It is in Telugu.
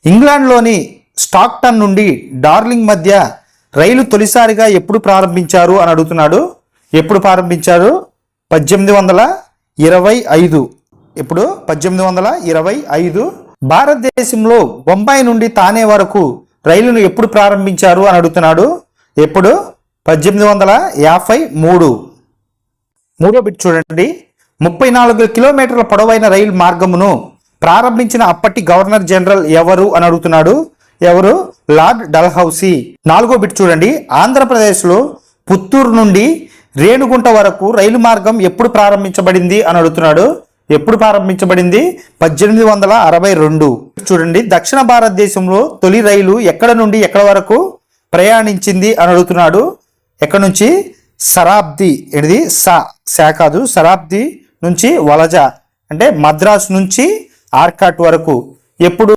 ఇంగ్లాండ్లోని స్టాక్టన్ నుండి డార్లింగ్ మధ్య రైలు తొలిసారిగా ఎప్పుడు ప్రారంభించారు అని అడుగుతున్నాడు. ఎప్పుడు ప్రారంభించారు? 1825. ఎప్పుడు? 1825. భారతదేశంలో బొంబాయి నుండి తానే వరకు రైలును ఎప్పుడు ప్రారంభించారు అని అడుగుతున్నాడు. ఎప్పుడు? 1853. మూడో బిట్ చూడండి. 34 కిలోమీటర్ల పొడవైన రైలు మార్గమును ప్రారంభించిన అప్పటి గవర్నర్ జనరల్ ఎవరు అని అడుగుతున్నాడు. ఎవరు? లార్డ్ డల్హౌసీ. నాలుగో బిట్ చూడండి. ఆంధ్రప్రదేశ్లో పుత్తూరు నుండి రేణుగుంట వరకు రైలు మార్గం ఎప్పుడు ప్రారంభించబడింది అని అడుగుతున్నాడు. ఎప్పుడు ప్రారంభించబడింది? 1862. చూడండి. దక్షిణ భారతదేశంలో తొలి రైలు ఎక్కడ నుండి ఎక్కడ వరకు ప్రయాణించింది అని అడుగుతున్నాడు. ఎక్కడ నుంచి? శతాబ్ది. ఏంటిది? కాదు, శతాబ్ది నుంచి వలజ అంటే మద్రాసు నుంచి ఆర్కాట్ వరకు. ఎప్పుడు?